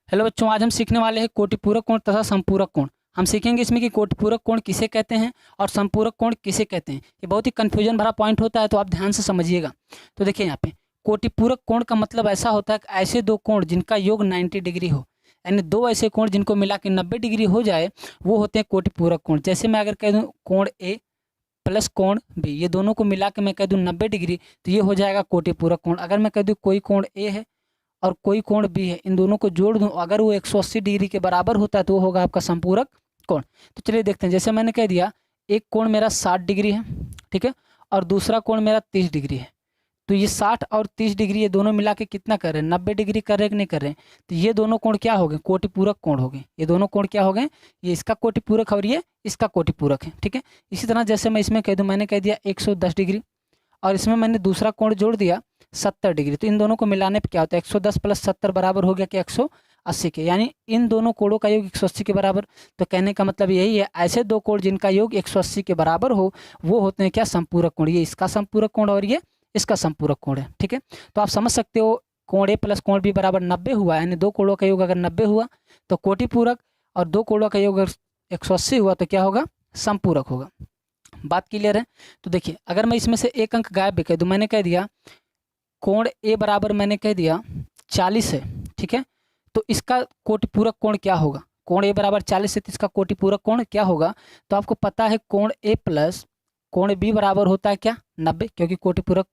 Hello बच्चों, आज हम सीखने वाले हैं कोटिपूरक कोण तथा संपूरक कोण। हम सीखेंगे इसमें कि कोटिपूरक कोण किसे कहते हैं और संपूरक कोण किसे कहते हैं। ये बहुत ही कन्फ्यूजन भरा पॉइंट होता है, तो आप ध्यान से समझिएगा। तो देखिए यहाँ पे कोटिपूरक कोण का मतलब ऐसा होता है कि ऐसे दो कोण जिनका योग 90 डिग्री हो, यानी दो ऐसे कोण जिनको मिला के 90 डिग्री हो जाए, वो होते हैं कोटिपूरक कोण। जैसे मैं अगर कह दूँ कोण ए प्लस कोण बी, ये दोनों को मिला के मैं कह दूँ 90 डिग्री, तो ये हो जाएगा कोटिपूरक कोण। अगर मैं कह दूँ कोई कोण ए है और कोई कोण बी है, इन दोनों को जोड़ दूं, अगर वो 180 डिग्री के बराबर होता है तो वो होगा आपका संपूरक कोण। तो चलिए देखते हैं। जैसे मैंने कह दिया एक कोण मेरा 60 डिग्री है, ठीक है, और दूसरा कोण मेरा 30 डिग्री है। तो ये 60 और 30 डिग्री ये दोनों मिला के कितना कर रहे हैं, 90 डिग्री कर रहे हैं कि नहीं कर रहे हैं। तो ये दोनों कोण क्या हो गए, कोटिपूरक कोण हो गए। ये दोनों कोण क्या हो गए, ये इसका कोटिपूरक और ये इसका कोटिपूरक है, ठीक है। इसी तरह जैसे मैं इसमें कह दूँ, मैंने कह दिया 110 डिग्री और इसमें मैंने दूसरा कोण जोड़ दिया 70 डिग्री, तो इन दोनों को मिलाने पे क्या होता है, 110 प्लस 70 बराबर हो गया कि 180 के, यानी इन दोनों कोणों का योग 180 के बराबर। तो कहने का मतलब यही है, ऐसे दो कोण जिनका योग 180 के बराबर हो वो होते हैं क्या, संपूरक कोण। ये इसका संपूरक कोण और ये इसका संपूरक कोण है, ठीक है। तो आप समझ सकते हो कोण ए प्लस कोण बी बराबर 90 हुआ, यानी दो कोणों का योग अगर 90 हुआ तो कोटिपूरक, और दो कोणों का योग अगर 180 हुआ तो क्या होगा, संपूरक होगा। बात क्लियर है। तो देखिए अगर मैं इसमें से एक अंक गायब भी कह दूं, मैंने कह दिया कोण ए बराबर मैंने कह दिया 40 है, ठीक है, तो इसका कोटिपूरक कोण क्या होगा, कोण ए बराबर 40 है तो इसका कोटिपूरक कोण क्या होगा। तो आपको पता है कोण ए प्लस कोण बी बराबर होता है क्या, 90, क्योंकि कोटिपूरक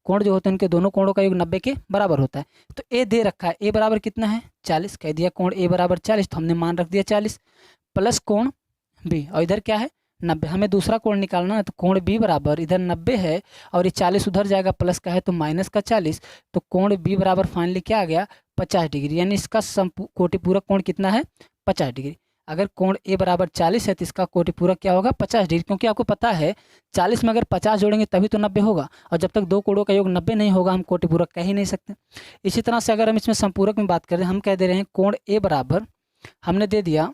कोण जो होते हैं उनके दोनों कोणों का योग 90 के बराबर होता है। तो ए दे रखा है, ए बराबर कितना है 40, कह दिया कोण ए बराबर 40, तो हमने मान रख दिया 40 प्लस कोण बी, और इधर क्या है 90। हमें दूसरा कोण निकालना है, तो कोण बी बराबर इधर 90 है और ये 40 उधर जाएगा, प्लस का है तो माइनस का 40, तो कोण बी बराबर फाइनली क्या आ गया 50 डिग्री, यानी इसका कोटिपूरक कोण कितना है 50 डिग्री। अगर कोण ए बराबर 40 है तो इसका कोटिपूरक क्या होगा 50 डिग्री, क्योंकि आपको पता है 40 में अगर 50 जोड़ेंगे तभी तो 90 होगा, और जब तक दो कोणों का योग 90 नहीं होगा हम कोटिपूरक कह ही नहीं सकते। इसी तरह से अगर हम इसमें संपूरक में बात करें, हम कह दे रहे हैं कोण ए बराबर हमने दे दिया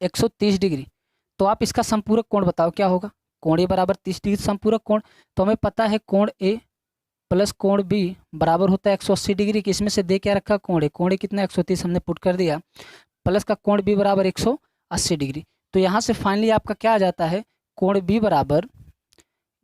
130 डिग्री, तो आप इसका संपूरक कोण बताओ क्या होगा, कोण ए बराबर 30 डिग्री संपूरक कोण। तो हमें पता है कोण ए प्लस कोण बी बराबर होता है 180 डिग्री की, इसमें से दे क्या रखा कोण ए कितना 130 हमने पुट कर दिया, प्लस का कोण बी बराबर 180 डिग्री। तो यहाँ से फाइनली आपका क्या आ जाता है, कोण बी बराबर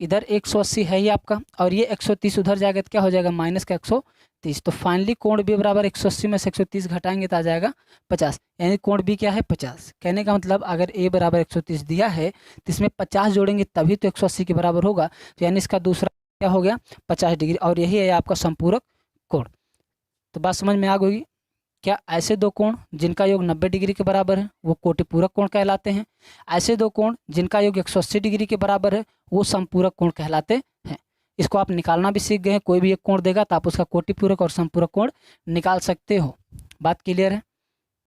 इधर 180 है ही आपका, और ये 130 उधर जाएगा तो क्या हो जाएगा माइनस का 130। तो फाइनली कोण बी बराबर 180 में से 130 घटाएंगे तो आ जाएगा 50, यानी कोण बी क्या है 50। कहने का मतलब अगर ए बराबर 130 दिया है तो इसमें 50 जोड़ेंगे तभी तो 180 के बराबर होगा, तो यानी इसका दूसरा क्या हो गया 50 डिग्री, और यही है आपका संपूरक कोण। तो बात समझ में आ गई। क्या ऐसे दो कोण जिनका योग 90 डिग्री के बराबर है वो कोटिपूरक कोण कहलाते हैं, ऐसे दो कोण जिनका योग 180 डिग्री के बराबर है वो संपूरक कोण कहलाते हैं। इसको आप निकालना भी सीख गए हैं, कोई भी एक कोण देगा तो आप उसका कोटिपूरक और संपूरक कोण निकाल सकते हो। बात क्लियर है।